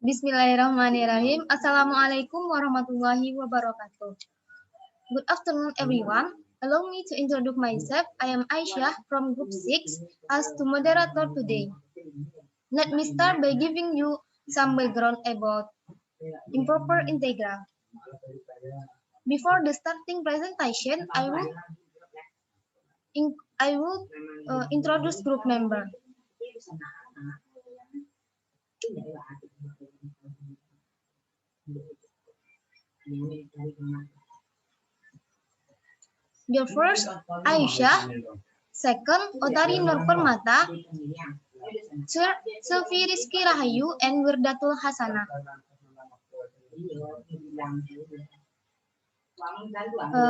Bismillahirrahmanirrahim. Assalamualaikum warahmatullahi wabarakatuh. Good afternoon, everyone. Allow me to introduce myself. I am Aisyah from Group 6 as the moderator today. Let me start by giving you some background about improper integral. Before the starting presentation, I will introduce group member. The first, Aisyah. Second, Otari Nurpermata. Third, Selvi Rizky Rahayu and Wirdatul Hasanah.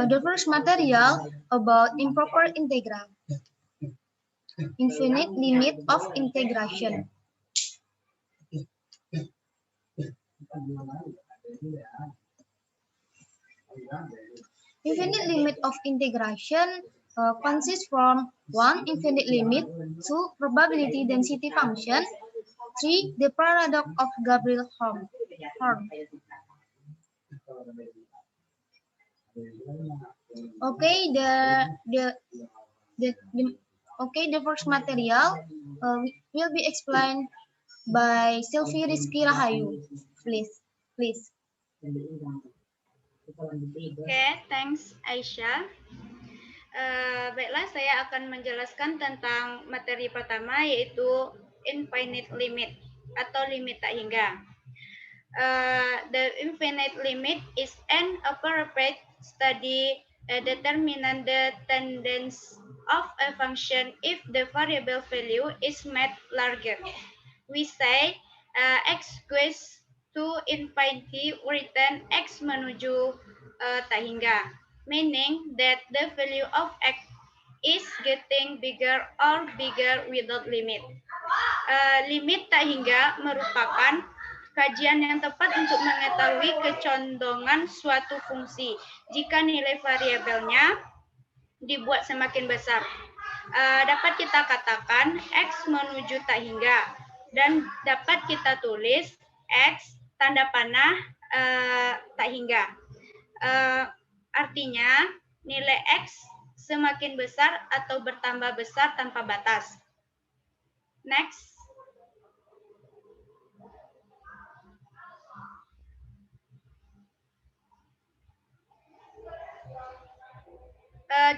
The first material about improper integral. Infinite limit of integration. Infinite limit of integration consists from 1. Infinite limit, 2. Probability density function, 3. The paradox of Gabriel-Horn. Okay, the first material will be explained by Selvi Rizky Rahayu. Please. Okay, thanks Aisyah. Baiklah, saya akan menjelaskan tentang materi pertama, yaitu infinite limit atau limit tak hingga. The infinite limit is an appropriate study determining the tendency of a function if the variable value is made larger. We say x goes to infinity written x menuju tak hingga, meaning that the value of x is getting bigger or bigger without limit. Limit tak hingga merupakan kajian yang tepat untuk mengetahui kecondongan suatu fungsi jika nilai variabelnya dibuat semakin besar. Dapat kita katakan x menuju tak hingga, dan dapat kita tulis x tanda panah tak hingga. Artinya nilai x semakin besar atau bertambah besar tanpa batas. Next.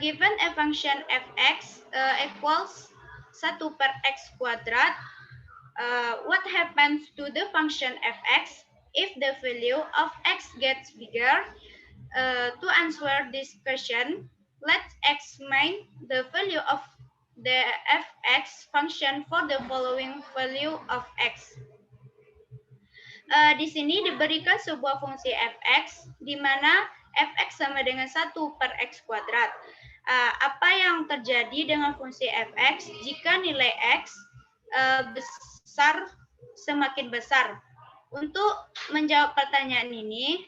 Given a function fx equals 1 per x kuadrat, what happens to the function fx if the value of x gets bigger? To answer this question, let's examine the value of the fx function for the following value of x. Di sini diberikan sebuah fungsi fx di mana fx sama dengan 1 per x kuadrat. Apa yang terjadi dengan fungsi fx jika nilai x besar semakin besar? Untuk menjawab pertanyaan ini,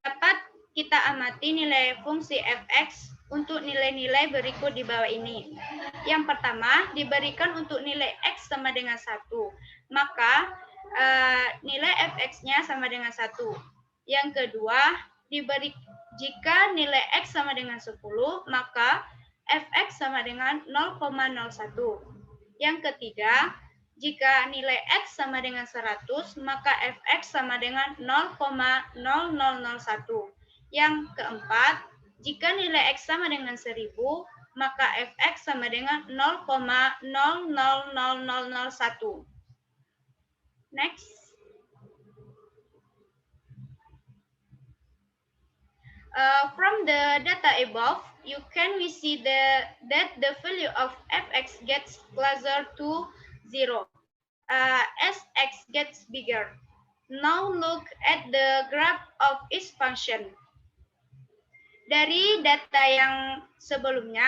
dapat kita amati nilai fungsi fx untuk nilai-nilai berikut di bawah ini. Yang pertama, diberikan untuk nilai x sama dengan 1. Maka nilai fx-nya sama dengan 1. Yang kedua, jika nilai x sama dengan 10, maka fx sama dengan 0,01. Yang ketiga, jika nilai x sama dengan 100, maka fx sama dengan 0,0001. Yang keempat, jika nilai x sama dengan 1000, maka fx sama dengan 0,000001. Next. From the data above, you can see that the value of fx gets closer to 0 as x gets bigger. Now look at the graph of each function. Dari data yang sebelumnya,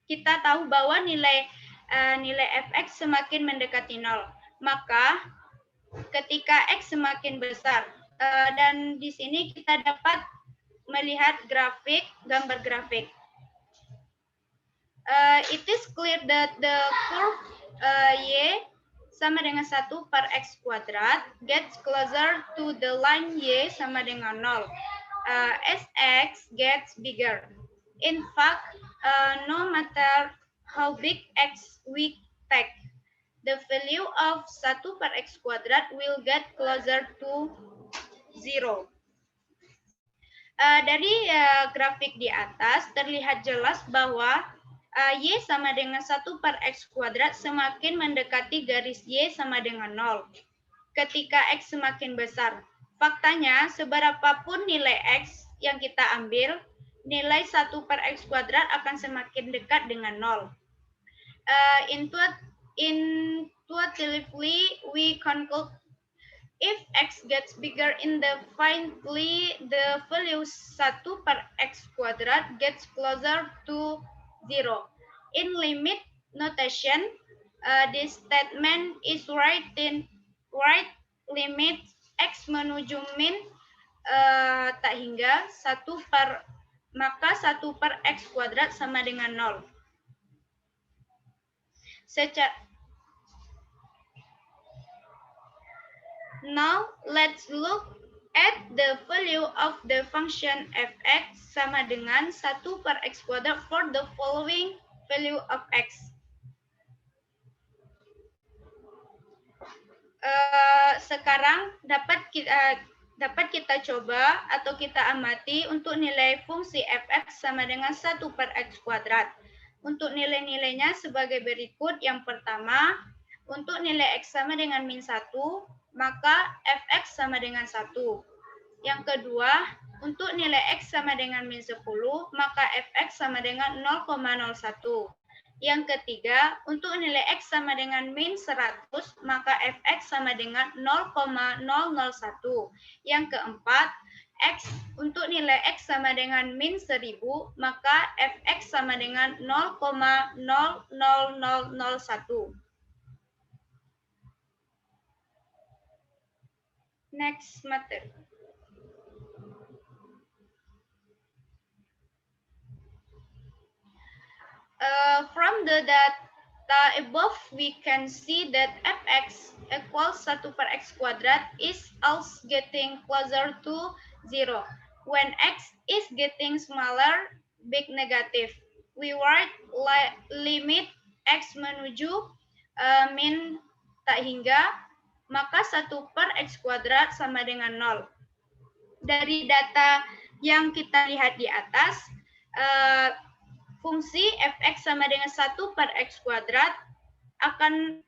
kita tahu bahwa nilai fx semakin mendekati 0. Maka ketika x semakin besar, dan di sini kita dapat melihat gambar grafik. It is clear that the curve y sama dengan 1 per X kuadrat gets closer to the line Y sama dengan 0. As X gets bigger. In fact, no matter how big X we take, the value of 1 per X kuadrat will get closer to 0. Dari grafik di atas terlihat jelas bahwa Y sama dengan 1 per X kuadrat semakin mendekati garis Y sama dengan 0 ketika X semakin besar. Faktanya, seberapapun nilai X yang kita ambil, nilai 1 per X kuadrat akan semakin dekat dengan 0. Intuitively, we conclude if X gets bigger indefinitely, the value 1 per X kuadrat gets closer to 0. In limit notation, this statement is right limit X menuju min tak hingga 1 per, maka 1 per X kuadrat sama dengan 0. Now, let's look at the value of the function fx sama dengan 1 per x kuadrat for the following value of x. Sekarang dapat kita coba atau kita amati untuk nilai fungsi fx sama dengan 1 per x kuadrat. Untuk nilai-nilainya sebagai berikut. Yang pertama, untuk nilai x sama dengan min 1, maka fx sama dengan 1. Yang kedua, untuk nilai x sama dengan min 10, maka fx sama dengan 0,01. Yang ketiga, untuk nilai x sama dengan min 100, maka fx sama dengan 0,001. Yang keempat, untuk nilai x sama dengan min 1000, maka fx sama dengan 0,00001. Next method. From the data above, we can see that fx equals 1 per x kuadrat is also getting closer to 0. When x is getting smaller, big negative, we write limit x menuju min tak hingga, maka 1 per x kuadrat sama dengan 0. Dari data yang kita lihat di atas, fungsi fx sama dengan 1 per x kuadrat akan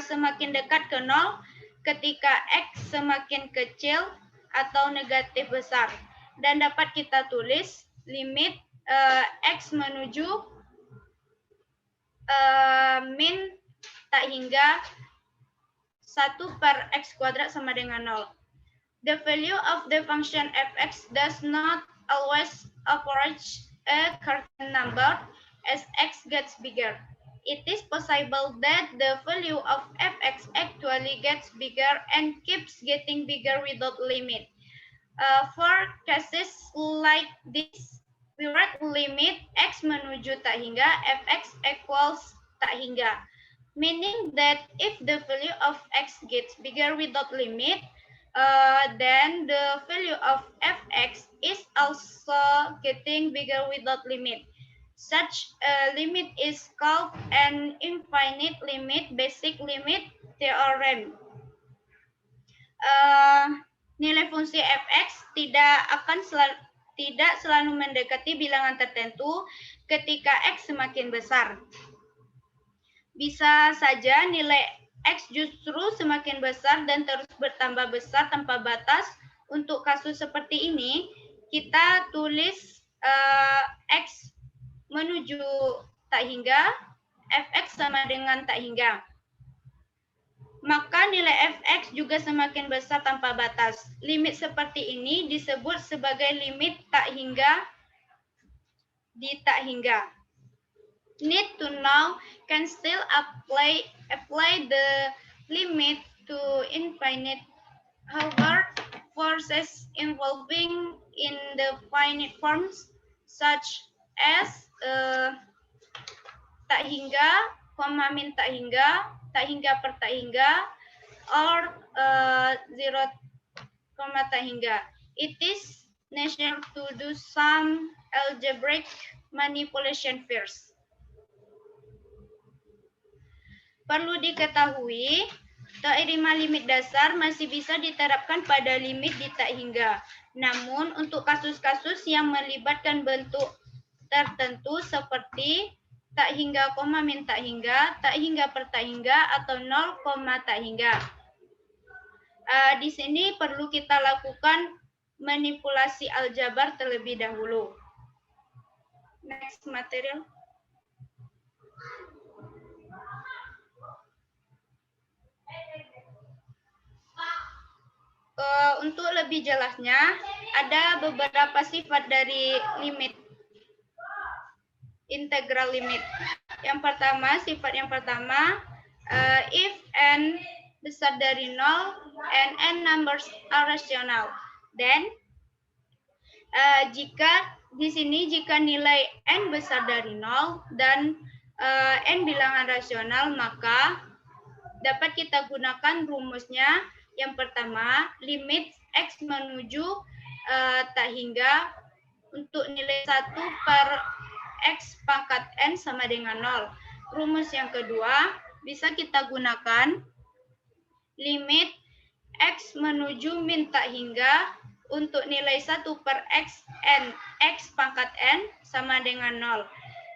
semakin dekat ke 0 ketika x semakin kecil atau negatif besar. Dan dapat kita tulis limit x menuju min tak hingga 1 per x kuadrat sama dengan 0. The value of the function fx does not always approach a certain number as x gets bigger. It is possible that the value of fx actually gets bigger and keeps getting bigger without limit. For cases like this, we write limit x menuju tak hingga fx equals tak hingga, meaning that if the value of x gets bigger without limit, then the value of fx is also getting bigger without limit. Such a limit is called an infinite limit basic limit theorem. Nilai fungsi fx tidak selalu mendekati bilangan tertentu ketika x semakin besar. Bisa saja nilai x justru semakin besar dan terus bertambah besar tanpa batas. Untuk kasus seperti ini, kita tulis x menuju tak hingga, fx sama dengan tak hingga. Maka nilai fx juga semakin besar tanpa batas. Limit seperti ini disebut sebagai limit tak hingga di tak hingga. Need to know can still apply the limit to infinite. However, forces involving in the finite forms such as tak hingga koma min tak hingga per tak hingga, or 0, tak hingga. It is necessary to do some algebraic manipulation first. Perlu diketahui, teorema limit dasar masih bisa diterapkan pada limit di tak hingga. Namun, untuk kasus-kasus yang melibatkan bentuk tertentu seperti tak hingga, koma min tak hingga per tak hingga, atau 0, tak hingga. Di sini perlu kita lakukan manipulasi aljabar terlebih dahulu. Next material. Untuk lebih jelasnya, ada beberapa sifat dari limit, integral limit. Sifat yang pertama, if n besar dari 0 and n numbers are rational, then jika di sini jika nilai n besar dari 0 dan n bilangan rasional, maka dapat kita gunakan rumusnya. Yang pertama, limit x menuju tak hingga untuk nilai 1 per x pangkat n sama dengan 0. Rumus yang kedua bisa kita gunakan limit x menuju min tak hingga untuk nilai 1 per x pangkat n sama dengan 0.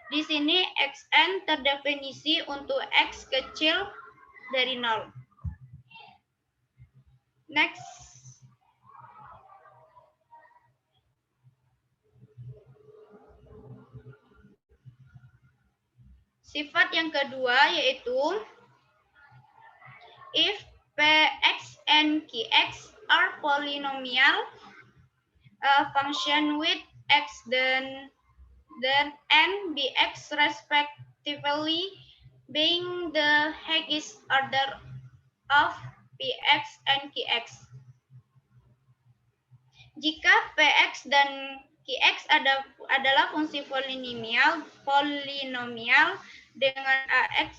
Di sini xn terdefinisi untuk x kecil dari 0. Next. Sifat yang kedua yaitu if px and qx are polynomial function with x then n bx respectively, being the highest order of px and qx. Jika px dan qx adalah fungsi polinomial dengan ax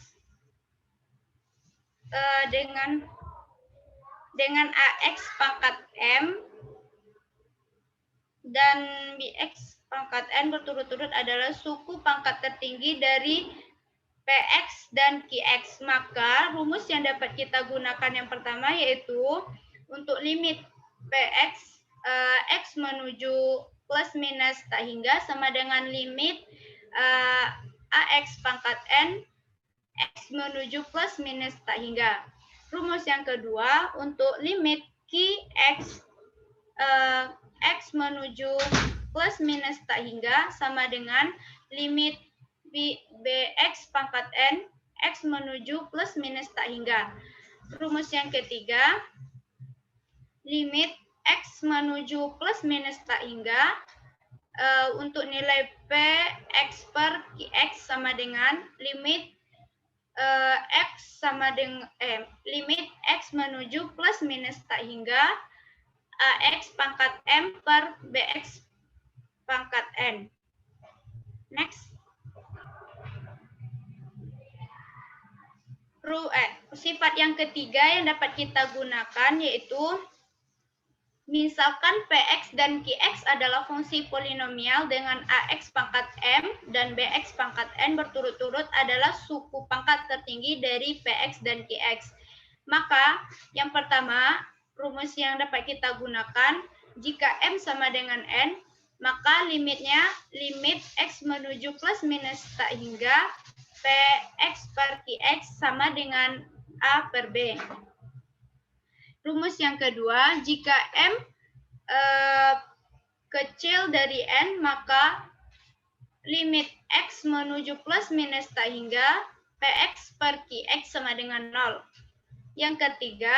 dengan ax pangkat m dan bx pangkat n berturut-turut adalah suku pangkat tertinggi dari px dan qx, maka rumus yang dapat kita gunakan yang pertama yaitu untuk limit px x menuju plus minus tak hingga sama dengan limit ax pangkat n x menuju plus minus tak hingga. Rumus yang kedua untuk limit qx x menuju plus minus tak hingga sama dengan limit bx pangkat n x menuju plus minus tak hingga. Rumus yang ketiga, limit x menuju plus minus tak hingga untuk nilai p x per qx sama dengan limit limit x menuju plus minus tak hingga ax pangkat m per bx pangkat n. Next. Sifat yang ketiga yang dapat kita gunakan yaitu misalkan px dan qx adalah fungsi polinomial dengan ax pangkat m dan bx pangkat n berturut-turut adalah suku pangkat tertinggi dari px dan qx. Maka yang pertama, rumus yang dapat kita gunakan, jika m sama dengan n, maka limitnya limit x menuju plus minus tak hingga px per qx sama dengan a per b. Rumus yang kedua, jika m kecil dari n, maka limit x menuju plus minus tak hingga px per qx sama dengan 0. Yang ketiga,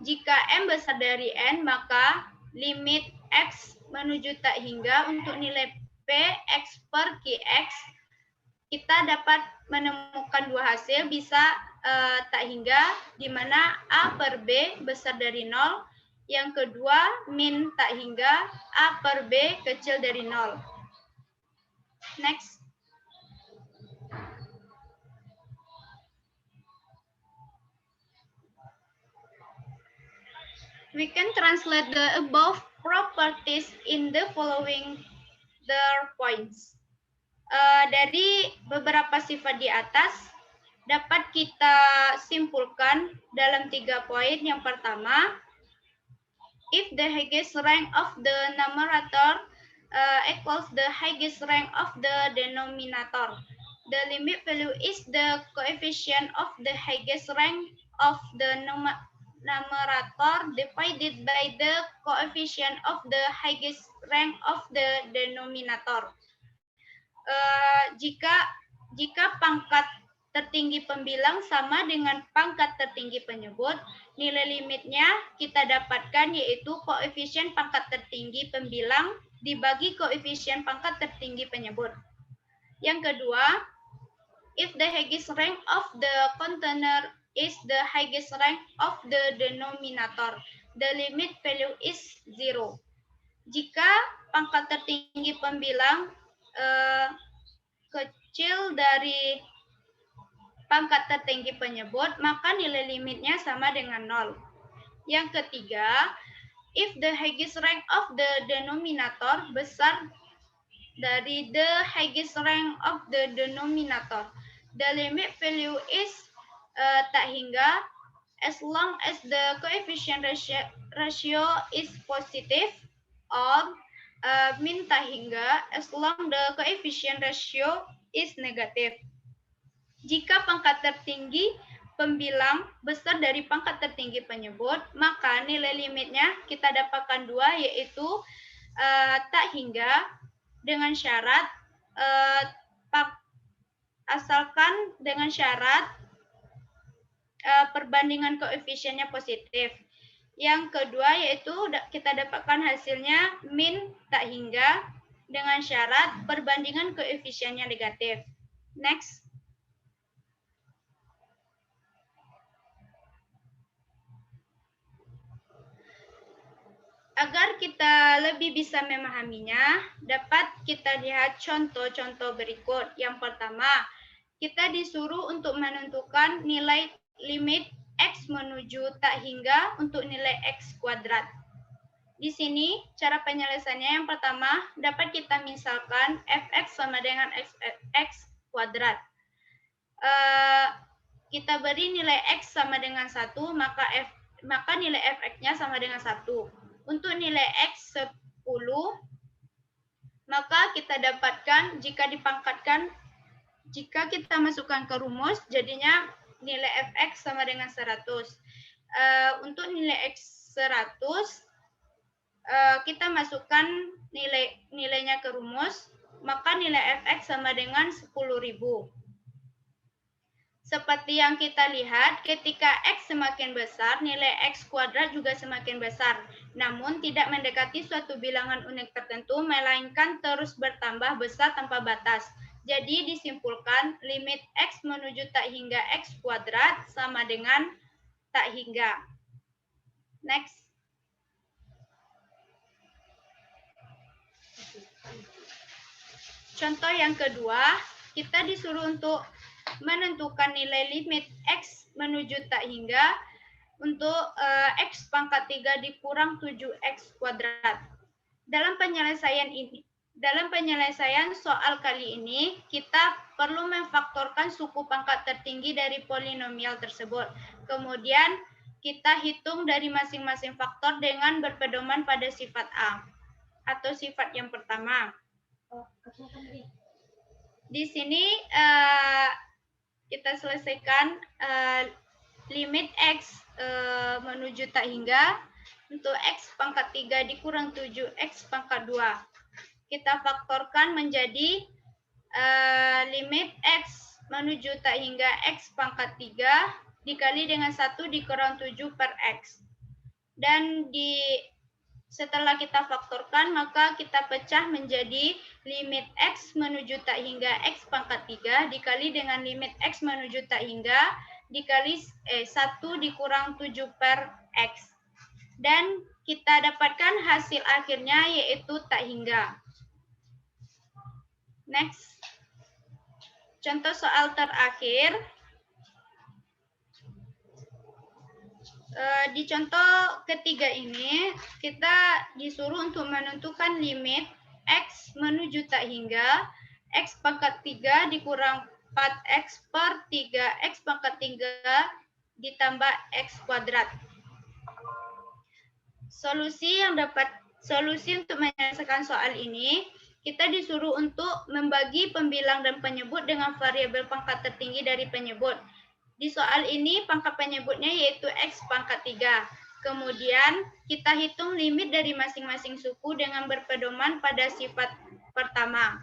jika m besar dari n, maka limit x menuju tak hingga untuk nilai px per qx, kita dapat menemukan dua hasil, bisa tak hingga, di mana a per b besar dari 0, yang kedua min tak hingga a per b kecil dari 0. Next. We can translate the above properties in the following points. Dari beberapa sifat di atas dapat kita simpulkan dalam 3 poin. Yang pertama, if the highest rank of the numerator equals the highest rank of the denominator, the limit value is the coefficient of the highest rank of the numerator divided by the coefficient of the highest rank of the denominator. Jika pangkat tertinggi pembilang sama dengan pangkat tertinggi penyebut, nilai limitnya kita dapatkan yaitu koefisien pangkat tertinggi pembilang dibagi koefisien pangkat tertinggi penyebut. Yang kedua, if the highest rank of the container is the highest rank of the denominator, the limit value is 0. Jika pangkat tertinggi pembilang kecil dari pangkat tertinggi penyebut, maka nilai limitnya sama dengan 0. Yang ketiga, if the highest rank of the denominator besar dari the highest rank of the denominator, the limit value is tak hingga as long as the coefficient ratio is positive, or min tak hingga as long the coefficient ratio is negative. Jika pangkat tertinggi pembilang besar dari pangkat tertinggi penyebut, maka nilai limitnya kita dapatkan 2, yaitu tak hingga dengan syarat asalkan dengan syarat perbandingan koefisiennya positif. Yang kedua yaitu kita dapatkan hasilnya min tak hingga dengan syarat perbandingan koefisiennya negatif. Next. Agar kita lebih bisa memahaminya, dapat kita lihat contoh-contoh berikut. Yang pertama, kita disuruh untuk menentukan nilai limit X menuju tak hingga untuk nilai X kuadrat. Di sini, cara penyelesaiannya yang pertama, dapat kita misalkan Fx sama dengan X kuadrat. Kita beri nilai X sama dengan 1, maka nilai Fx-nya sama dengan 1. Untuk nilai X 10, maka kita dapatkan jika kita masukkan ke rumus, jadinya nilai Fx sama dengan 100. Untuk nilai X 100, kita masukkan nilainya ke rumus, maka nilai Fx sama dengan 10.000. Seperti yang kita lihat, ketika X semakin besar, nilai X kuadrat juga semakin besar. Namun tidak mendekati suatu bilangan unik tertentu, melainkan terus bertambah besar tanpa batas. Jadi disimpulkan limit X menuju tak hingga X kuadrat sama dengan tak hingga. Next. Contoh yang kedua, kita disuruh untuk menentukan nilai limit X menuju tak hingga untuk X pangkat 3 dikurang 7X kuadrat. Dalam penyelesaian soal kali ini, kita perlu memfaktorkan suku pangkat tertinggi dari polinomial tersebut. Kemudian, kita hitung dari masing-masing faktor dengan berpedoman pada sifat A atau sifat yang pertama. Di sini kita selesaikan limit X menuju tak hingga untuk X pangkat 3 dikurang 7X pangkat 2. Kita faktorkan menjadi limit X menuju tak hingga X pangkat 3 dikali dengan 1 dikurang 7 per X. Dan setelah kita faktorkan, maka kita pecah menjadi limit X menuju tak hingga X pangkat 3 dikali dengan limit X menuju tak hingga dikali 1 dikurang 7 per X. Dan kita dapatkan hasil akhirnya yaitu tak hingga. Next. Contoh soal terakhir. Di contoh ketiga ini, kita disuruh untuk menentukan limit X menuju tak hingga X pangkat 3 dikurang 4X per 3X pangkat 3 ditambah X kuadrat. Solusi untuk menyelesaikan soal ini, kita disuruh untuk membagi pembilang dan penyebut dengan variabel pangkat tertinggi dari penyebut. Di soal ini pangkat penyebutnya yaitu X pangkat 3. Kemudian kita hitung limit dari masing-masing suku dengan berpedoman pada sifat pertama.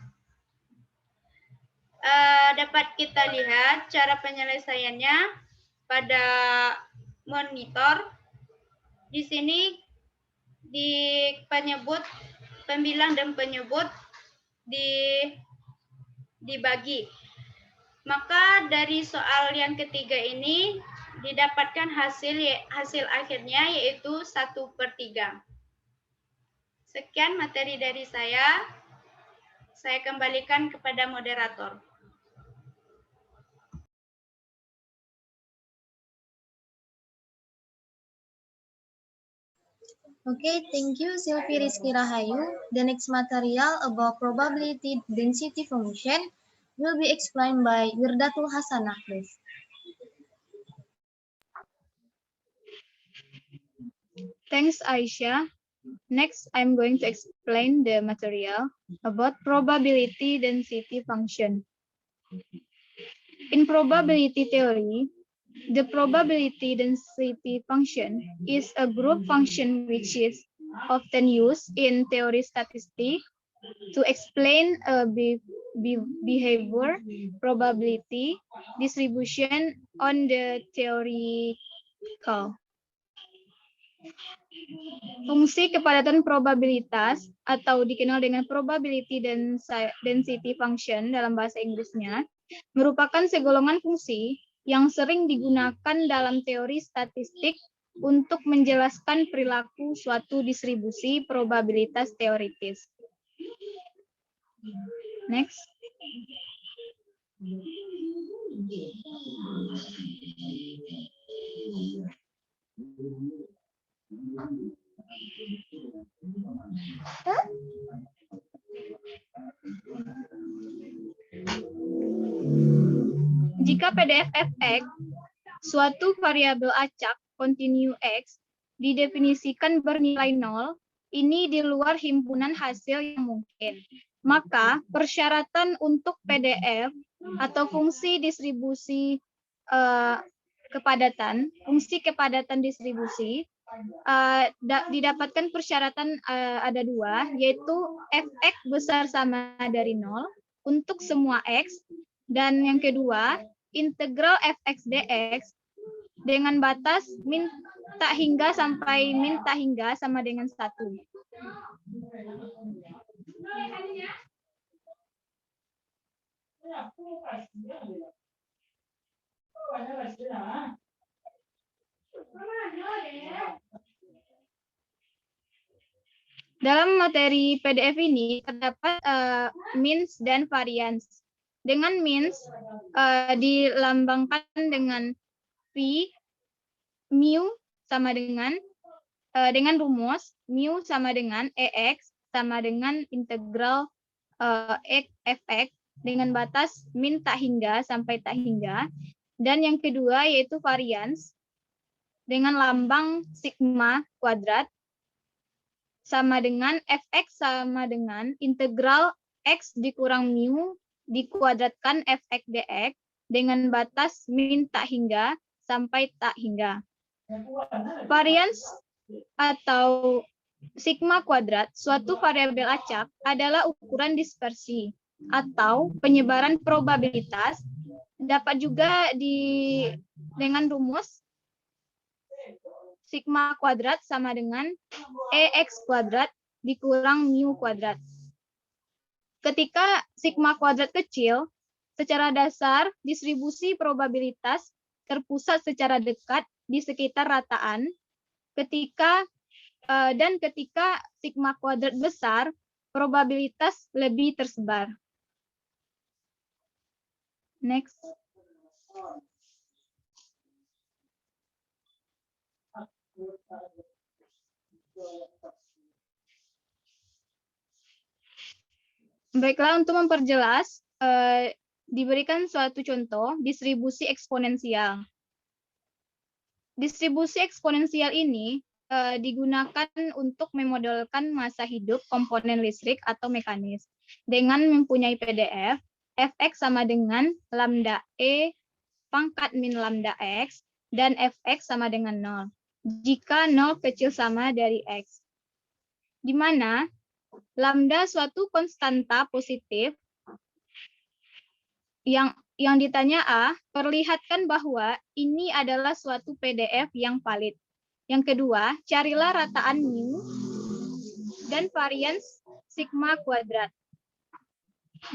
Dapat kita lihat cara penyelesaiannya pada monitor. Di sini di penyebut, pembilang dan penyebut dibagi. Maka dari soal yang ketiga ini didapatkan hasil akhirnya yaitu 1/3. Sekian materi dari saya. Saya kembalikan kepada moderator. Okay, thank you, Sylvie Rizky Rahayu. The next material about probability density function will be explained by Wirdatul Hasanah, please. Thanks, Aisyah. Next, I'm going to explain the material about probability density function. In probability theory, the probability density function is a group function which is often used in theory statistics to explain a behavior probability distribution on the theoretical. Fungsi kepadatan probabilitas atau dikenal dengan probability density function dalam bahasa Inggrisnya merupakan segolongan fungsi yang sering digunakan dalam teori statistik untuk menjelaskan perilaku suatu distribusi probabilitas teoritis. Next. Jika PDF fx, suatu variabel acak kontinu X, didefinisikan bernilai 0, ini di luar himpunan hasil yang mungkin. Maka persyaratan untuk PDF atau fungsi distribusi fungsi kepadatan distribusi didapatkan persyaratan ada dua, yaitu fx besar sama dari 0 untuk semua X, dan yang kedua, integral fx dx dengan batas min tak hingga sampai min tak hingga sama dengan 1. Dalam materi PDF ini terdapat means dan variance. Dengan means dilambangkan dengan P, mu sama dengan rumus mu sama dengan EX sama dengan integral fx dengan batas min tak hingga sampai tak hingga. Dan yang kedua yaitu variance dengan lambang sigma kuadrat sama dengan fx sama dengan integral x dikurang mu dikuadratkan fx dx dengan batas min tak hingga sampai tak hingga. Variance atau sigma kuadrat suatu variabel acak adalah ukuran dispersi atau penyebaran probabilitas, dapat juga dengan rumus sigma kuadrat sama dengan EX kuadrat dikurang mu kuadrat. Ketika sigma kuadrat kecil, secara dasar distribusi probabilitas terpusat secara dekat di sekitar rataan. Ketika sigma kuadrat besar, probabilitas lebih tersebar. Next. Baiklah, untuk memperjelas, diberikan suatu contoh distribusi eksponensial. Distribusi eksponensial ini digunakan untuk memodelkan masa hidup komponen listrik atau mekanis. Dengan mempunyai PDF, Fx sama dengan lambda E pangkat min lambda X, dan Fx sama dengan 0. Jika 0 kecil sama dari X. Di mana lambda suatu konstanta positif yang ditanya A, perlihatkan bahwa ini adalah suatu PDF yang valid. Yang kedua, carilah rataan mu dan varians sigma kuadrat.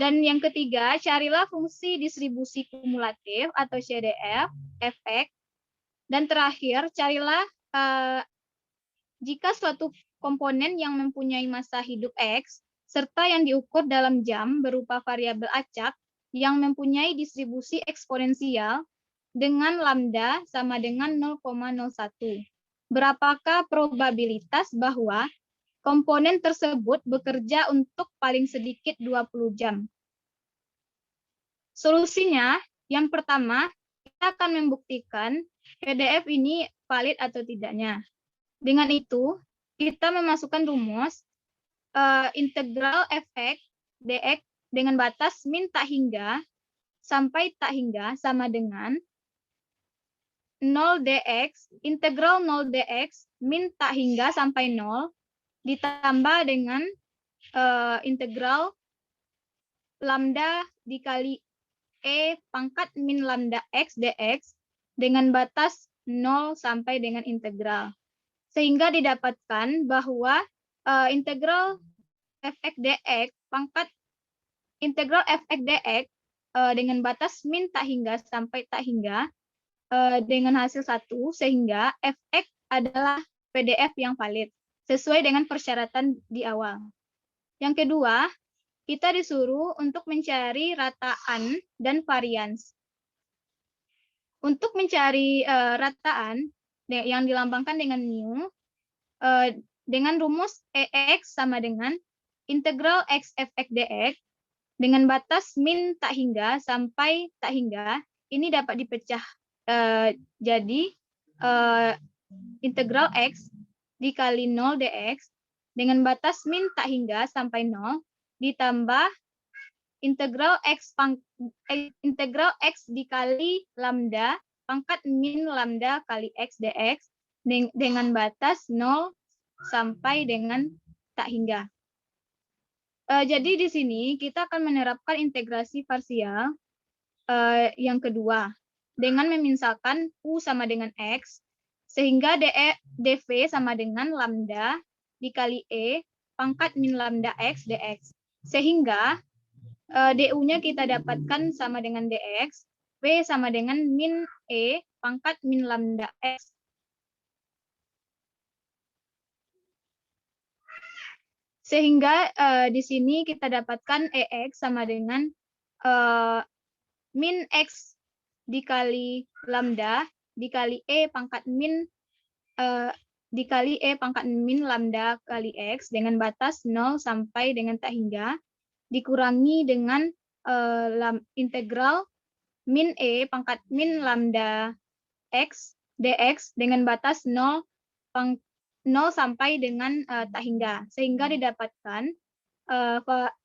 Dan yang ketiga, carilah fungsi distribusi kumulatif atau CDF, Fx. Dan terakhir, carilah jika suatu komponen yang mempunyai masa hidup X, serta yang diukur dalam jam berupa variabel acak, yang mempunyai distribusi eksponensial dengan lambda sama dengan 0,01. Berapakah probabilitas bahwa komponen tersebut bekerja untuk paling sedikit 20 jam? Solusinya, yang pertama, kita akan membuktikan PDF ini valid atau tidaknya. Dengan itu, kita memasukkan rumus integral Fx dx dengan batas min tak hingga sampai tak hingga sama dengan 0 dx, integral 0 dx min tak hingga sampai 0 ditambah dengan integral lambda dikali E pangkat min lambda X dx dengan batas 0 sampai dengan integral. Sehingga didapatkan bahwa integral Fx dx pangkat integral Fx dx dengan batas min tak hingga sampai tak hingga dengan hasil 1, sehingga Fx adalah PDF yang valid sesuai dengan persyaratan di awal. Yang kedua, kita disuruh untuk mencari rataan dan varians. Untuk mencari rataan yang dilambangkan dengan mu, dengan rumus Ex sama dengan integral X Fx dx dengan batas min tak hingga sampai tak hingga, ini dapat dipecah jadi integral X dikali 0 dx dengan batas min tak hingga sampai 0 ditambah integral X dikali lambda pangkat min lambda kali X dx dengan batas 0 sampai dengan tak hingga. Jadi di sini kita akan menerapkan integrasi parsial yang kedua dengan memisahkan U sama dengan X, sehingga dV sama dengan lambda dikali E pangkat min lambda X dx. Sehingga du-nya kita dapatkan sama dengan dx, V sama dengan min E pangkat min lambda X. Sehingga di sini kita dapatkan EX sama dengan min X dikali lambda dikali E pangkat min lambda kali X dengan batas 0 sampai dengan tak hingga dikurangi dengan integral min E pangkat min lambda X dx dengan batas 0 sampai dengan tak hingga, sehingga didapatkan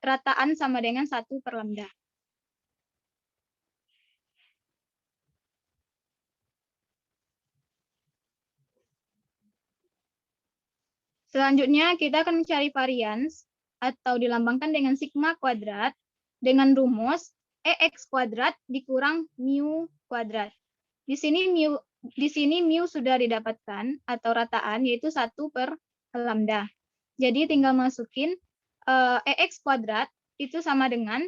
rataan sama dengan 1 per lambda. Selanjutnya kita akan mencari varians atau dilambangkan dengan sigma kuadrat dengan rumus EX kuadrat dikurang mu kuadrat. Di sini mu sudah didapatkan atau rataan yaitu 1 per lambda. Jadi tinggal masukin EX kuadrat itu sama dengan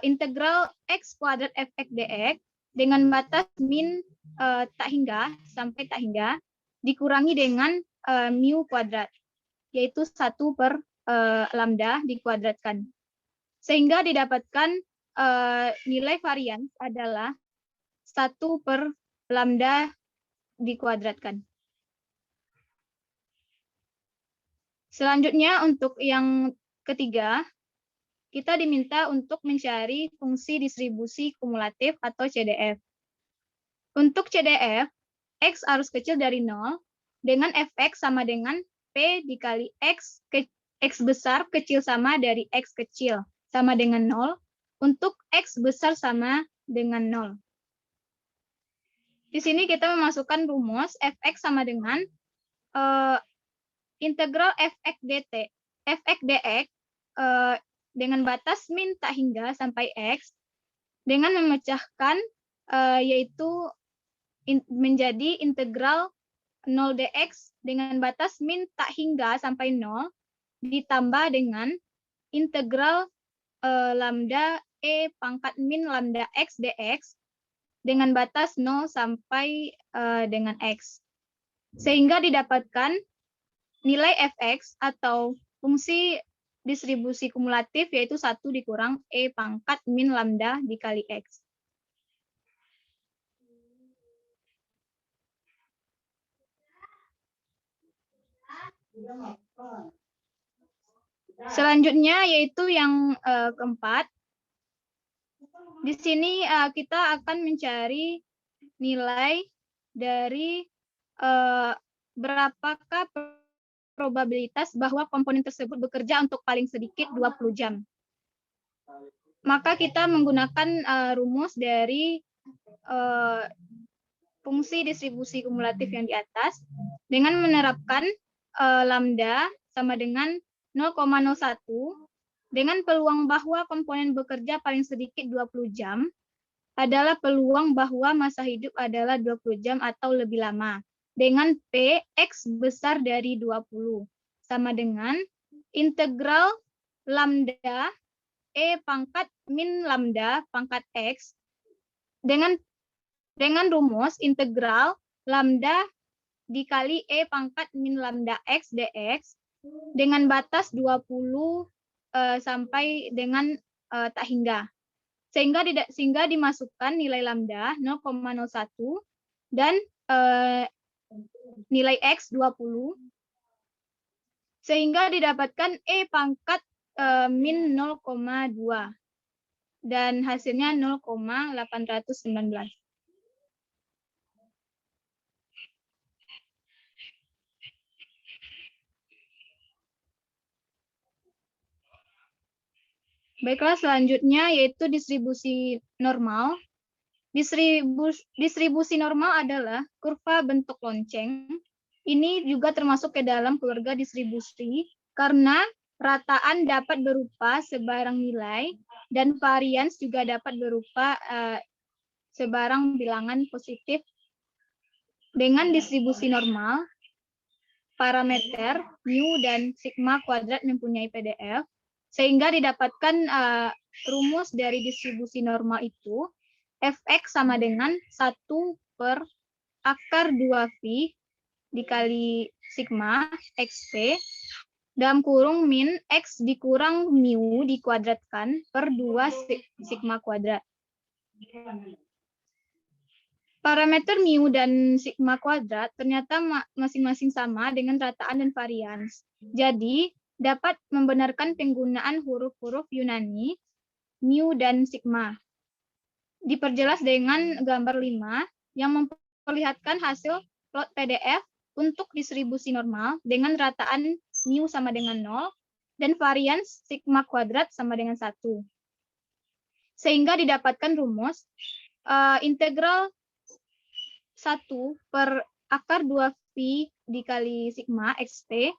integral X kuadrat Fx dx dengan batas min tak hingga sampai tak hingga dikurangi dengan mu kuadrat yaitu 1 per lambda dikuadratkan. Sehingga didapatkan nilai varians adalah 1 per lambda dikuadratkan. Selanjutnya untuk yang ketiga, kita diminta untuk mencari fungsi distribusi kumulatif atau CDF. Untuk CDF, X arus kecil dari 0 dengan fx sama dengan P dikali X besar kecil sama dari X kecil sama dengan 0 untuk X besar sama dengan 0. Di sini kita memasukkan rumus fx sama dengan integral fx dt, fx dx dengan batas min tak hingga sampai x dengan memecahkan yaitu menjadi integral 0 dx dengan batas min tak hingga sampai 0 ditambah dengan integral lambda e pangkat min lambda x dx dengan batas 0 sampai dengan x. Sehingga didapatkan nilai fx atau fungsi distribusi kumulatif yaitu 1 dikurang e pangkat min lambda dikali x. Selanjutnya yaitu yang keempat. Di sini kita akan mencari nilai dari berapakah probabilitas bahwa komponen tersebut bekerja untuk paling sedikit 20 jam. Maka kita menggunakan rumus dari fungsi distribusi kumulatif yang di atas dengan menerapkan lambda sama dengan 0,01 dengan peluang bahwa komponen bekerja paling sedikit 20 jam adalah peluang bahwa masa hidup adalah 20 jam atau lebih lama dengan P X besar dari 20 sama dengan integral lambda E pangkat min lambda pangkat X dengan rumus integral lambda dikali E pangkat min lambda X dx dengan batas 20 sampai dengan tak hingga. Sehingga dimasukkan nilai lambda 0,01 dan nilai X 20 sehingga didapatkan E pangkat min 0,2 dan hasilnya 0,819. Baiklah, selanjutnya yaitu distribusi normal. Distribusi normal adalah kurva bentuk lonceng. Ini juga termasuk ke dalam keluarga distribusi karena rataan dapat berupa sebarang nilai dan varians juga dapat berupa sebarang bilangan positif. Dengan distribusi normal, parameter mu dan sigma kuadrat mempunyai PDF. Sehingga didapatkan rumus dari distribusi normal itu, fx sama dengan 1 per akar 2phi dikali sigma xp, dalam kurung min x dikurang mu dikuadratkan per 2 sigma kuadrat. Parameter mu dan sigma kuadrat ternyata masing-masing sama dengan rataan dan varians. Jadi, dapat membenarkan penggunaan huruf-huruf Yunani, mu dan sigma. Diperjelas dengan gambar 5 yang memperlihatkan hasil plot PDF untuk distribusi normal dengan rataan mu sama dengan 0 dan varians sigma kuadrat sama dengan 1. Sehingga didapatkan rumus integral 1 per akar 2phi dikali sigma xp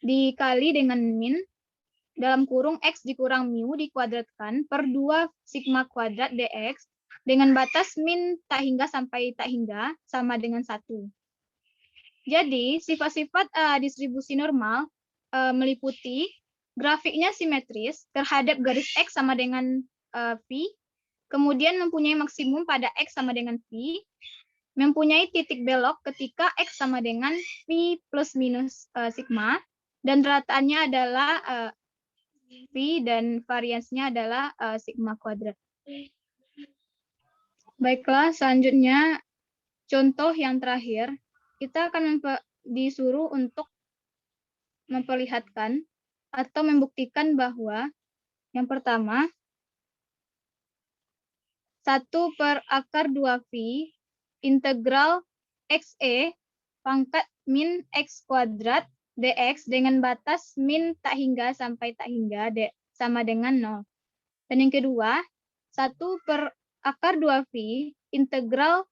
dikali dengan min dalam kurung x dikurang mu dikuadratkan per 2 sigma kuadrat dx dengan batas min tak hingga sampai tak hingga sama dengan 1. Jadi sifat-sifat distribusi normal meliputi grafiknya simetris terhadap garis x sama dengan phi, kemudian mempunyai maksimum pada x sama dengan phi, mempunyai titik belok ketika x sama dengan phi plus minus sigma, dan rataannya adalah phi dan variansnya adalah sigma kuadrat. Baiklah, selanjutnya contoh yang terakhir, kita akan disuruh untuk memperlihatkan atau membuktikan bahwa yang pertama 1/(2)phi integral xe pangkat min x kuadrat dx dengan batas min tak hingga sampai tak hingga sama dengan 0. Dan yang kedua, 1/(2)phi integral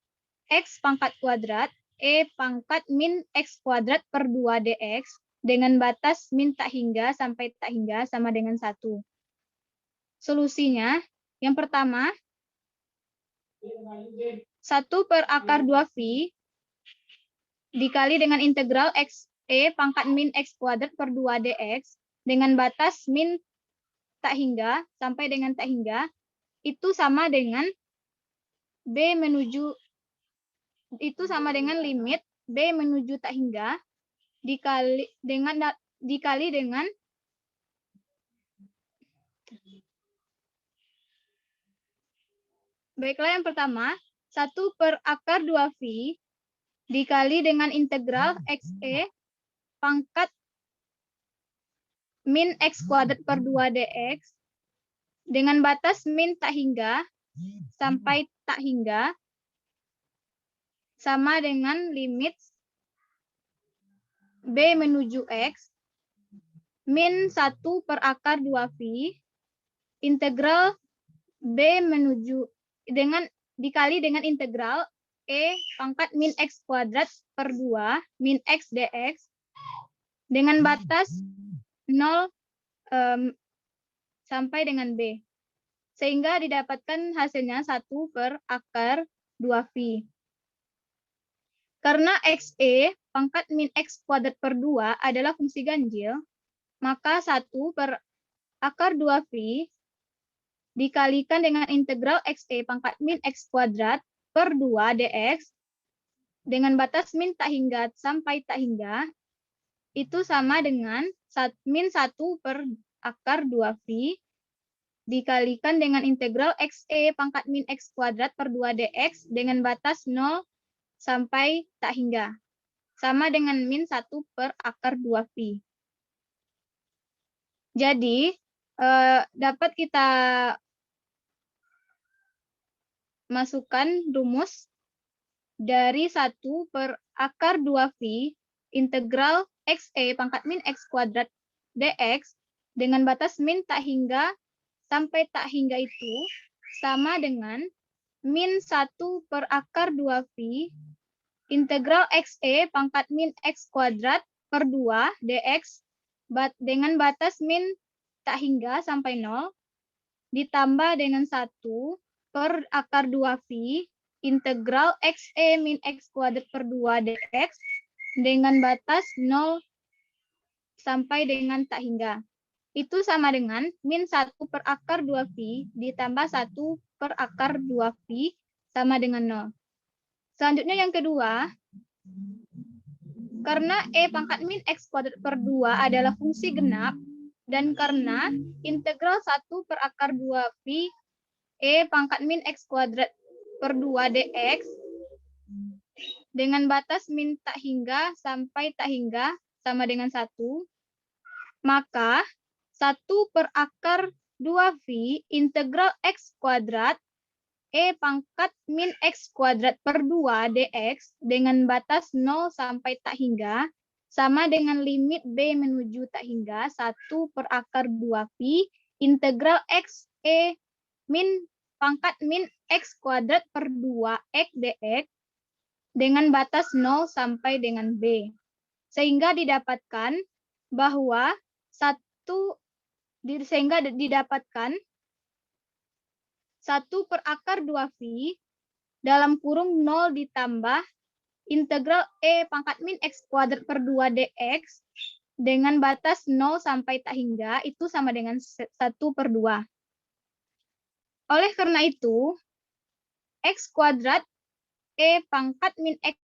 x pangkat kuadrat e pangkat min x kuadrat per 2 dx dengan batas min tak hingga sampai tak hingga sama dengan 1. Solusinya, yang pertama, 1/(2)phi dikali dengan integral x e pangkat min x kuadrat per 2 dx dengan batas min tak hingga sampai dengan tak hingga itu sama dengan limit b menuju tak hingga dikali dengan baiklah, yang pertama 1/(2)phi dikali dengan integral xe pangkat min x kuadrat per 2 dx dengan batas min tak hingga sampai tak hingga sama dengan limit b menuju x min 1/(2)phi integral b menuju dikali dengan integral e pangkat min x kuadrat per 2 min x dx dengan batas 0 sampai dengan b. Sehingga didapatkan hasilnya 1/(2)phi. Karena xe pangkat min x kuadrat per 2 adalah fungsi ganjil, maka 1/(2)phi dikalikan dengan integral xe pangkat min x kuadrat per 2 dx dengan batas min tak hingga sampai tak hingga itu sama dengan min 1/(2)phi dikalikan dengan integral xe pangkat min x kuadrat per 2 dx dengan batas 0 sampai tak hingga sama dengan min 1/(2)phi. Jadi dapat kita masukkan rumus dari 1/(2)phi integral xe pangkat min x kuadrat dx dengan batas min tak hingga sampai tak hingga itu sama dengan min 1/(2)phi integral xe pangkat min x kuadrat per 2 dx dengan batas min tak hingga sampai 0 ditambah dengan 1/(2)phi integral xe min x kuadrat per 2 dx dengan batas 0 sampai dengan tak hingga. Itu sama dengan min 1/(2)phi ditambah 1/(2)phi sama dengan 0. Selanjutnya yang kedua, karena e pangkat min x kuadrat per 2 adalah fungsi genap, dan karena integral 1/(2)phi e pangkat min x kuadrat per 2 dx dengan batas min tak hingga sampai tak hingga sama dengan 1, maka 1/(2)phi integral x kuadrat e pangkat min x kuadrat per 2 dx dengan batas 0 sampai tak hingga sama dengan limit b menuju tak hingga 1/(2)phi integral x e min pangkat min x kuadrat per 2x dx dengan batas 0 sampai dengan b. Sehingga didapatkan bahwa 1/(2)phi dalam kurung 0 ditambah integral e pangkat min x kuadrat per 2 dx dengan batas 0 sampai tak hingga itu sama dengan 1/2. Oleh karena itu, x kuadrat e pangkat min x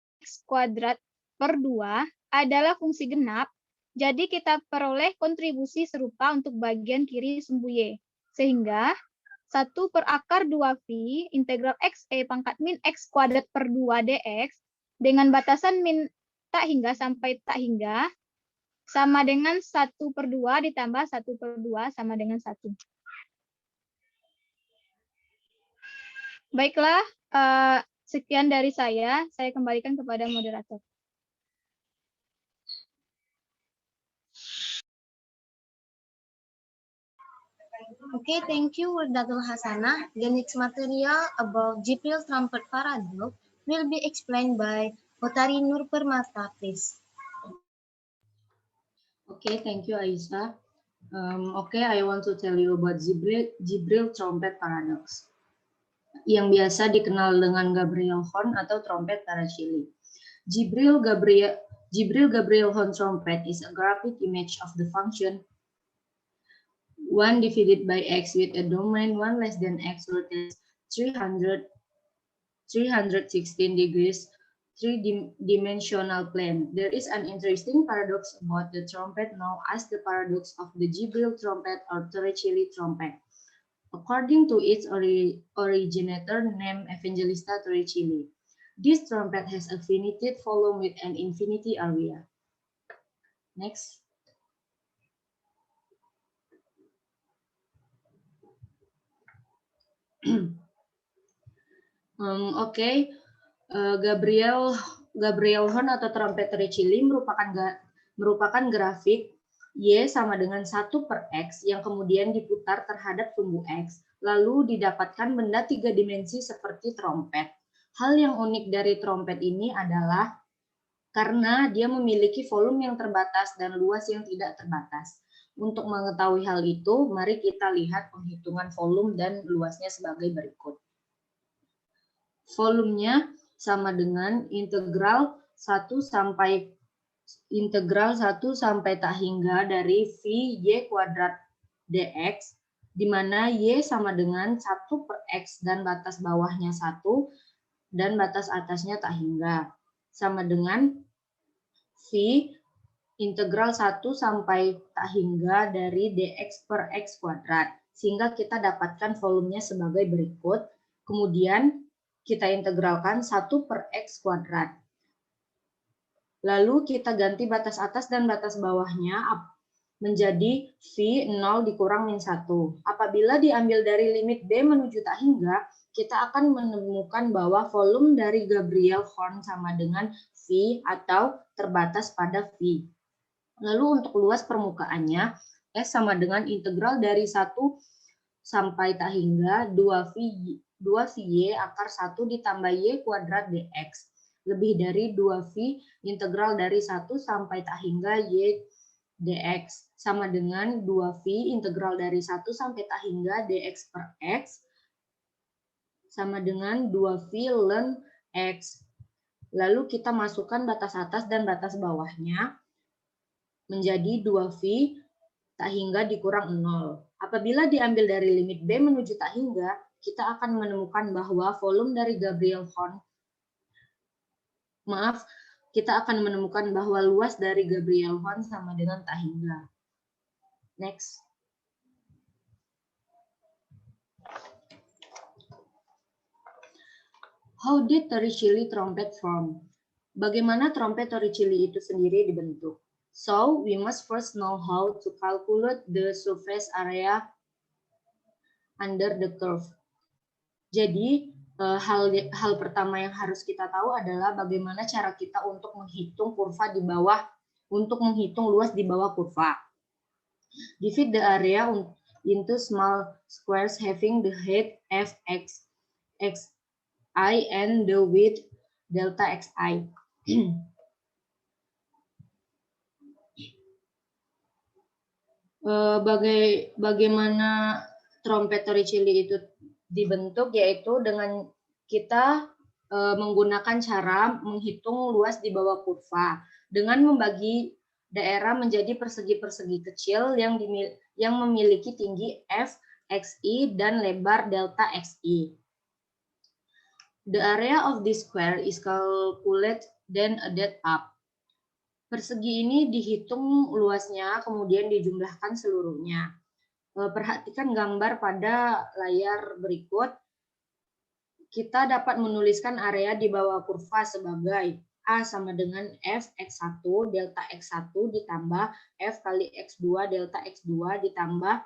kuadrat per 2 adalah fungsi genap, jadi kita peroleh kontribusi serupa untuk bagian kiri sumbu y. Sehingga 1/(2)phi integral x e pangkat min x kuadrat per 2 dx dengan batasan min tak hingga sampai tak hingga sama dengan 1/2 ditambah 1/2 sama dengan 1. Baiklah, sekian dari saya. Saya kembalikan kepada moderator. Okay, thank you, Datul Hasanah. The next material about Jibril trumpet paradox will be explained by Utari Nur Permata, please. Okay, thank you, Aisyah. Okay, I want to tell you about Jibril trumpet paradox, yang biasa dikenal dengan Gabriel horn atau trompet Tarachili. Jibril Gabriel horn trumpet is a graphic image of the function 1 divided by x with a domain 1 less than x rotates 316 degrees three-dimensional plane. There is an interesting paradox about the trumpet known as the paradox of the Jibril trumpet or Torricelli trumpet. According to its originator named Evangelista Torricelli, this trumpet has a finite volume with an infinity area. Next. Okay. Gabriel horn atau trompet Torricelli merupakan grafik Y sama dengan 1/x yang kemudian diputar terhadap sumbu X, lalu didapatkan benda 3 dimensi seperti trompet. Hal yang unik dari trompet ini adalah karena dia memiliki volume yang terbatas dan luas yang tidak terbatas. Untuk mengetahui hal itu, mari kita lihat penghitungan volume dan luasnya sebagai berikut. Volumenya sama dengan integral 1 sampai tak hingga dari V Y kuadrat dx, di mana Y sama dengan 1/x dan batas bawahnya 1 dan batas atasnya tak hingga, sama dengan V integral 1 sampai tak hingga dari dx per x kuadrat, sehingga kita dapatkan volumenya sebagai berikut. Kemudian kita integralkan 1/x kuadrat. Lalu kita ganti batas atas dan batas bawahnya menjadi V 0 dikurang min 1. Apabila diambil dari limit B menuju tak hingga, kita akan menemukan bahwa volume dari Gabriel horn sama dengan V atau terbatas pada V. Lalu untuk luas permukaannya, S sama dengan integral dari 1 sampai tak hingga 2VY akar 1 ditambah Y kuadrat dx, lebih dari 2V integral dari 1 sampai tak hingga Y dx, sama dengan 2V integral dari 1 sampai tak hingga dx per x, sama dengan 2V ln x. Lalu kita masukkan batas atas dan batas bawahnya menjadi 2V tak hingga dikurang 0. Apabila diambil dari limit B menuju tak hingga, kita akan menemukan bahwa volume dari Gabriel horn, kita akan menemukan bahwa luas dari Gabriel horn sama dengan tak hingga. Next. How did Torricelli trumpet form? Bagaimana trompet Torricelli itu sendiri dibentuk? So, we must first know how to calculate the surface area under the curve. Jadi, hal pertama yang harus kita tahu adalah bagaimana cara kita untuk menghitung kurva di bawah, untuk menghitung luas di bawah kurva. Divide the area into small squares having the height fx, xi and the width delta xi. Bagaimana trompet Torricelli itu dibentuk, yaitu dengan kita menggunakan cara menghitung luas di bawah kurva dengan membagi daerah menjadi persegi-persegi kecil yang memiliki tinggi f, xi dan lebar delta xi. The area of this square is calculated then added up. Persegi ini dihitung luasnya, kemudian dijumlahkan seluruhnya. Perhatikan gambar pada layar berikut. Kita dapat menuliskan area di bawah kurva sebagai A sama dengan F X1 delta X1 ditambah F kali X2 delta X2 ditambah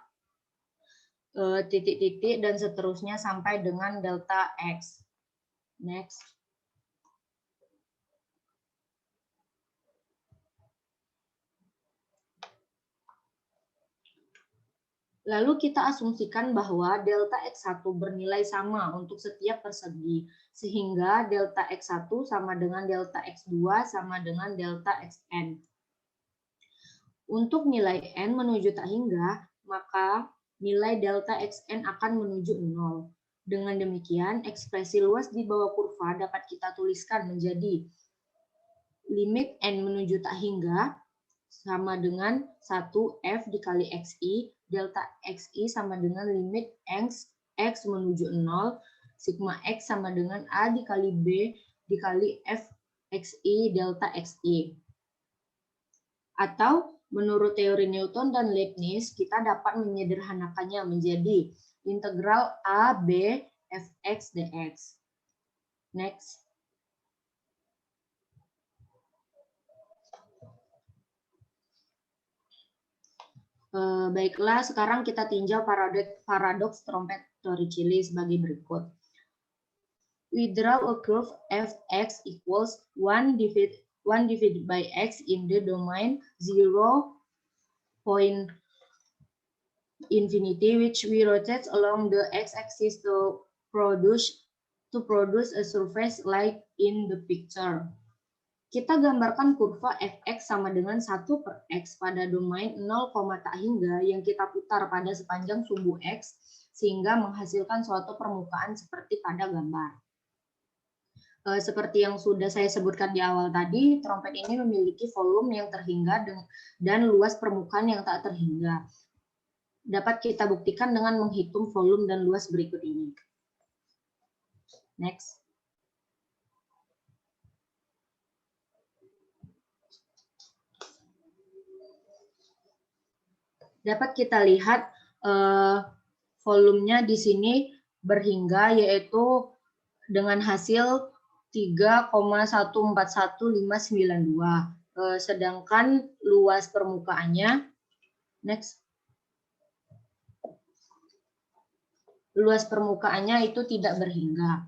titik-titik dan seterusnya sampai dengan delta X. Next. Lalu kita asumsikan bahwa delta X1 bernilai sama untuk setiap persegi, sehingga delta X1 sama dengan delta X2 sama dengan delta Xn. Untuk nilai n menuju tak hingga, maka nilai delta Xn akan menuju 0. Dengan demikian, ekspresi luas di bawah kurva dapat kita tuliskan menjadi limit n menuju tak hingga sama dengan 1F dikali XI, delta XI sama dengan limit X menuju 0, sigma X sama dengan A dikali B dikali F XI delta XI. Atau menurut teori Newton dan Leibniz, kita dapat menyederhanakannya menjadi integral A, B, Fx dx. Next. Baiklah, sekarang kita tinjau paradoks trompet Torricelli sebagai berikut. We draw a curve fx equals 1 divided by x in the domain 0 point infinity, which we rotate along the x-axis to produce a surface like in the picture. Kita gambarkan kurva fx sama dengan 1 per x pada domain 0, tak hingga yang kita putar pada sepanjang sumbu x sehingga menghasilkan suatu permukaan seperti pada gambar. Seperti yang sudah saya sebutkan di awal tadi, trompet ini memiliki volume yang terhingga dan luas permukaan yang tak terhingga. Dapat kita buktikan dengan menghitung volume dan luas berikut ini. Next. Dapat kita lihat volumenya di sini berhingga, yaitu dengan hasil 3,141592. Sedangkan luas permukaannya, next, luas permukaannya itu tidak berhingga.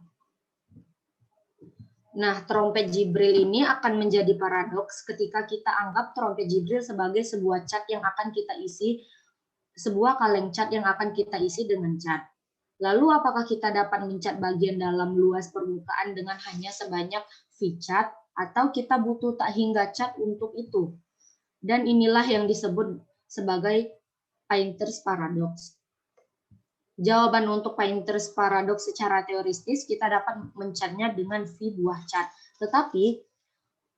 Nah, trompet Jibril ini akan menjadi paradoks ketika kita anggap trompet Jibril sebagai sebuah cat yang akan kita isi, sebuah kaleng cat yang akan kita isi dengan cat. Lalu apakah kita dapat mencat bagian dalam luas permukaan dengan hanya sebanyak V cat, atau kita butuh tak hingga cat untuk itu? Dan inilah yang disebut sebagai Painter's Paradox. Jawaban untuk Painter's Paradox secara teoristis kita dapat mencatnya dengan V buah cat. Tetapi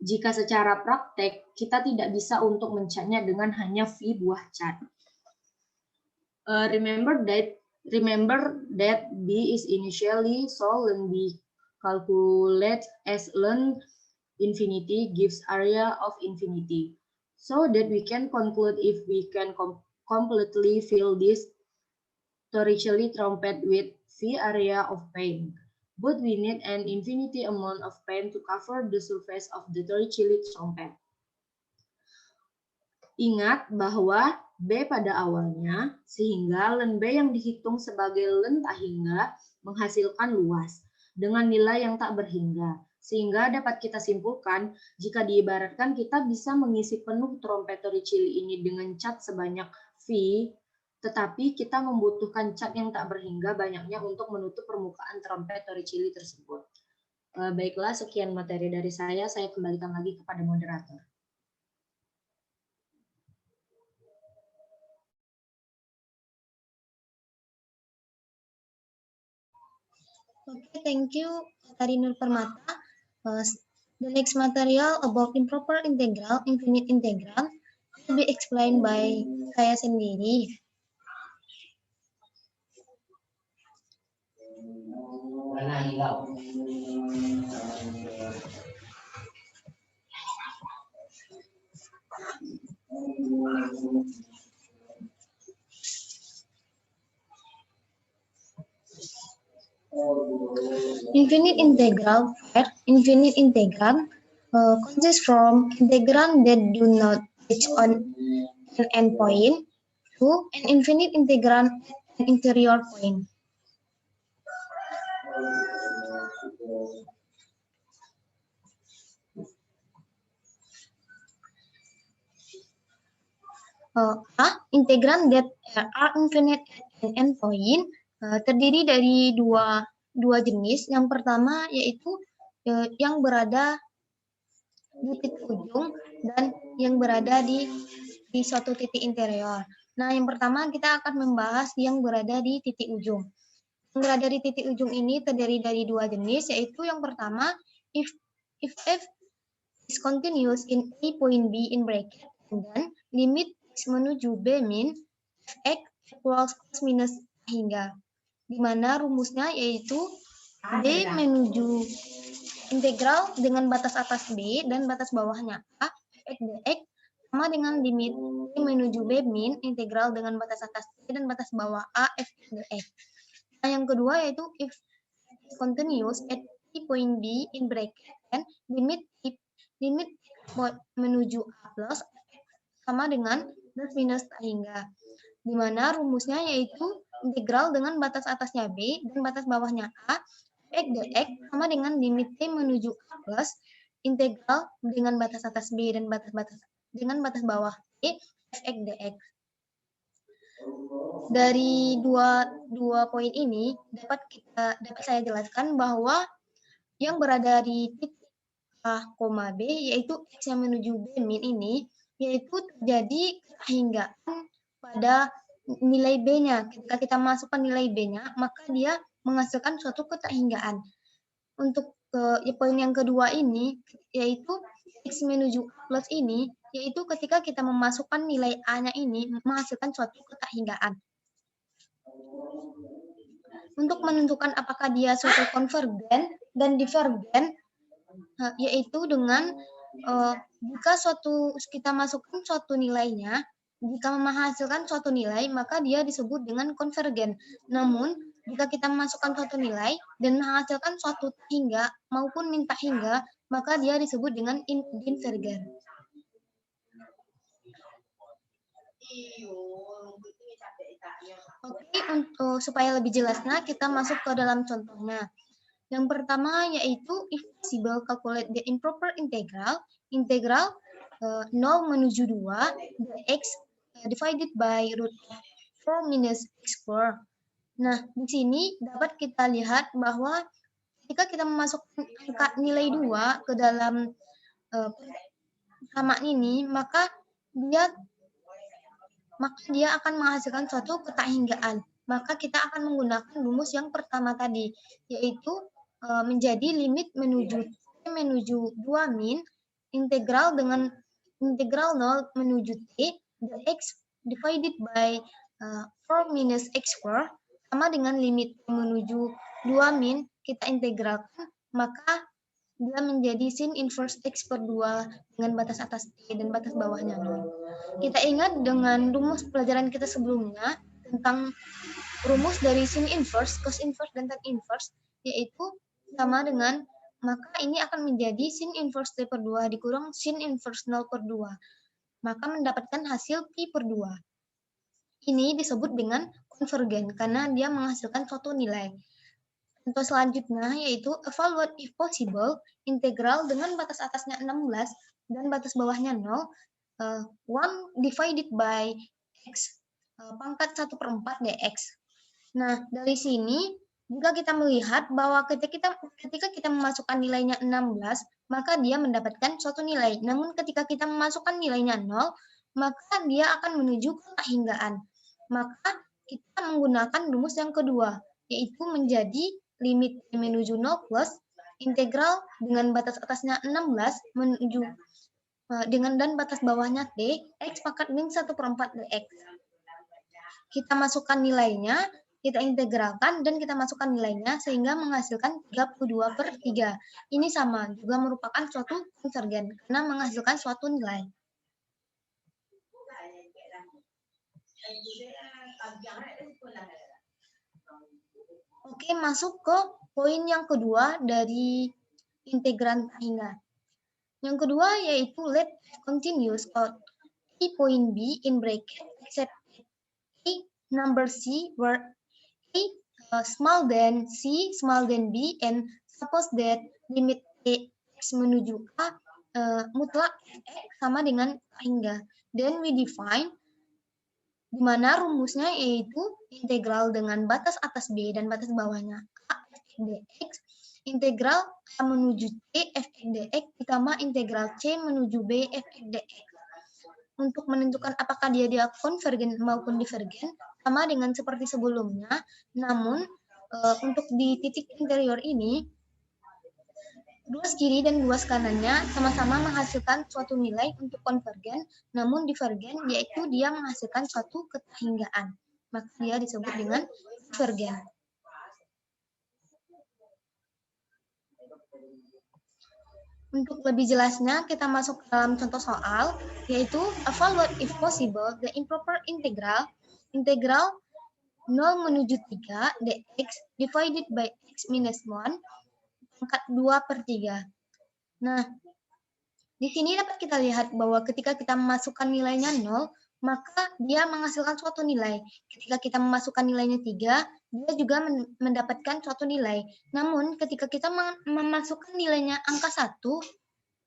jika secara praktek kita tidak bisa untuk mencatnya dengan hanya V buah cat. Remember that B is initially so when we calculate as length infinity gives area of infinity. So that we can conclude if we can completely fill this Torricelli trumpet with V area of paint, but we need an infinity amount of paint to cover the surface of the Torricelli trumpet. Ingat bahwa B pada awalnya, sehingga len B yang dihitung sebagai len tak hingga menghasilkan luas dengan nilai yang tak berhingga. Sehingga dapat kita simpulkan, jika diibaratkan kita bisa mengisi penuh trompet Torricelli ini dengan cat sebanyak V, tetapi kita membutuhkan cat yang tak berhingga banyaknya untuk menutup permukaan trompet Torricelli tersebut. Baiklah, sekian materi dari saya kembalikan lagi kepada moderator. Okay, thank you, Tari Nur Permata. The next material about improper integral, infinite integral, will be explained by saya sendiri. Infinite integral consists from integrand that do not reach on an endpoint to an infinite integrand at an interior point. Integrand that are infinite at an endpoint terdiri dari dua jenis. Yang pertama yaitu yang berada di titik ujung dan yang berada di suatu titik interior. Nah, yang pertama kita akan membahas yang berada di titik ujung. Yang berada di titik ujung ini terdiri dari dua jenis, yaitu yang pertama if f is continuous in A point B in bracket, dan limit x menuju B min fx equals plus minus hingga, di mana rumusnya yaitu B menuju integral dengan batas atas B dan batas bawahnya A fx dx sama dengan limit B menuju B min integral dengan batas atas B dan batas bawah A fx dx. Nah, yang kedua yaitu if continuous at P point B in bracket dan limit menuju A plus sama dengan plus minus hingga, di mana rumusnya yaitu integral dengan batas atasnya B dan batas bawahnya A fx dx sama dengan limit T menuju A plus integral dengan batas atas B dan batas bawah T fx dx. Dari dua poin ini dapat saya jelaskan bahwa yang berada di titik A, B yaitu x yang menuju B min ini yaitu terjadi kehinggaan pada nilai B-nya. Ketika kita masukkan nilai B-nya, maka dia menghasilkan suatu ketahinggaan. Untuk poin yang kedua ini yaitu x menuju A plus ini yaitu ketika kita memasukkan nilai A-nya ini menghasilkan suatu ketahinggaan. Untuk menentukan apakah dia suatu konvergen dan divergen, yaitu dengan jika kita masukkan suatu nilainya, jika menghasilkan suatu nilai, maka dia disebut dengan konvergen. Namun, jika kita memasukkan suatu nilai dan menghasilkan suatu hingga maupun minta hingga, maka dia disebut dengan divergen. Oke, supaya lebih jelasnya, kita masuk ke dalam contohnya. Yang pertama yaitu if possible calculate the improper integral 0 menuju 2 dx divided by root 4 minus x square. Nah, di sini dapat kita lihat bahwa ketika kita memasukkan angka nilai 2 ke dalam persamaan ini, maka dia akan menghasilkan suatu ketahinggaan. Maka kita akan menggunakan rumus yang pertama tadi, yaitu menjadi limit menuju 2 min integral 0 menuju T dx divided by 4 minus x square sama dengan limit menuju 2 min kita integralkan, maka dia menjadi sin inverse x per 2 dengan batas atas T dan batas bawahnya 0. Kita ingat dengan rumus pelajaran kita sebelumnya tentang rumus dari sin inverse, cos inverse, dan tan inverse, yaitu sama dengan, maka ini akan menjadi sin inverse T per 2 dikurang sin inverse 0 per 2. Maka mendapatkan hasil Pi per 2. Ini disebut dengan konvergen karena dia menghasilkan suatu nilai. Contoh selanjutnya yaitu evaluate if possible integral dengan batas atasnya 16 dan batas bawahnya 0, 1 divided by x pangkat 1/4 dx. Nah, dari sini jika kita melihat bahwa ketika kita memasukkan nilainya 16, maka dia mendapatkan suatu nilai. Namun ketika kita memasukkan nilainya 0, maka dia akan menuju ketahinggaan. Maka kita menggunakan rumus yang kedua, yaitu menjadi limit menuju 0 plus integral dengan batas atasnya 16 menuju dengan dan batas bawahnya T, x pangkat min 1/4 dx. Kita masukkan nilainya, kita integralkan, dan kita masukkan nilainya sehingga menghasilkan 32/3. Ini sama, juga merupakan suatu konvergen karena menghasilkan suatu nilai. Oke, masuk ke poin yang kedua dari integran hingga. Yang kedua yaitu let continuous or A point B in bracket except A number C where A small than C small than B and suppose that limit A X menuju A mutlak X sama dengan hingga. Then we define di mana rumusnya yaitu integral dengan batas atas B dan batas bawahnya A f dx, integral A menuju C f dx ditambah integral C menuju B f dx. Untuk menentukan apakah dia konvergen maupun divergen sama dengan seperti sebelumnya, namun untuk di titik interior ini ruas kiri dan ruas kanannya sama-sama menghasilkan suatu nilai untuk konvergen, namun divergen yaitu dia menghasilkan suatu ketahinggaan. Maka dia disebut dengan divergen. Untuk lebih jelasnya, kita masuk ke dalam contoh soal, yaitu evaluate if possible the improper integral 0 menuju 3 dx divided by x minus 1 pangkat 2/3. Nah, di sini dapat kita lihat bahwa ketika kita memasukkan nilainya 0, maka dia menghasilkan suatu nilai. Ketika kita memasukkan nilainya 3, dia juga mendapatkan suatu nilai. Namun, ketika kita memasukkan nilainya angka 1,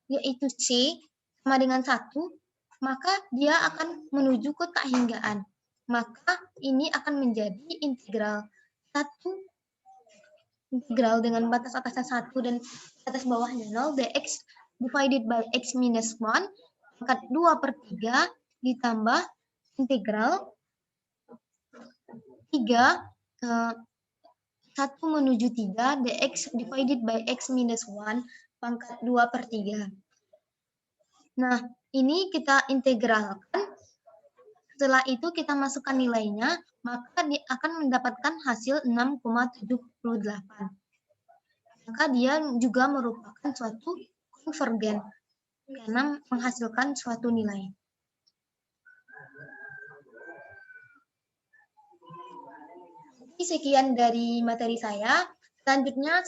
yaitu C, sama dengan 1, maka dia akan menuju ke tahinggaan. Maka ini akan menjadi integral 1, integral dengan batas atasnya 1 dan batas bawahnya 0, dx divided by x minus 1, pangkat 2/3, ditambah integral 3, 1 menuju 3, dx divided by x minus 1, pangkat 2/3. Nah, ini kita integralkan. Setelah itu kita masukkan nilainya, maka dia akan mendapatkan hasil 6,78. Maka dia juga merupakan suatu konvergen karena menghasilkan suatu nilai. Sekian dari materi saya. Selanjutnya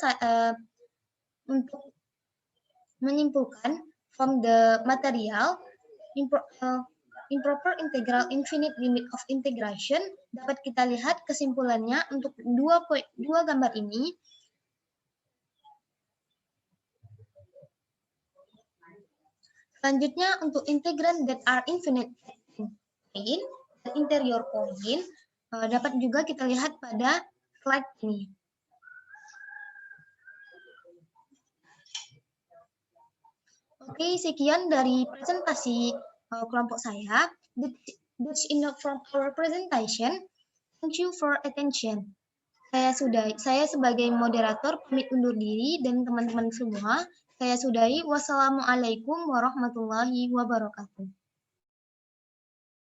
untuk menyimpulkan from the material, improper integral infinite limit of integration, dapat kita lihat kesimpulannya untuk dua gambar ini. Selanjutnya untuk integrand that are infinite point, interior point, dapat juga kita lihat pada slide ini. Oke, sekian dari presentasi kelompok saya. That's enough from our presentation. Thank you for attention. Saya sebagai moderator pamit undur diri dan teman-teman semua, saya sudahi. Wassalamualaikum warahmatullahi wabarakatuh.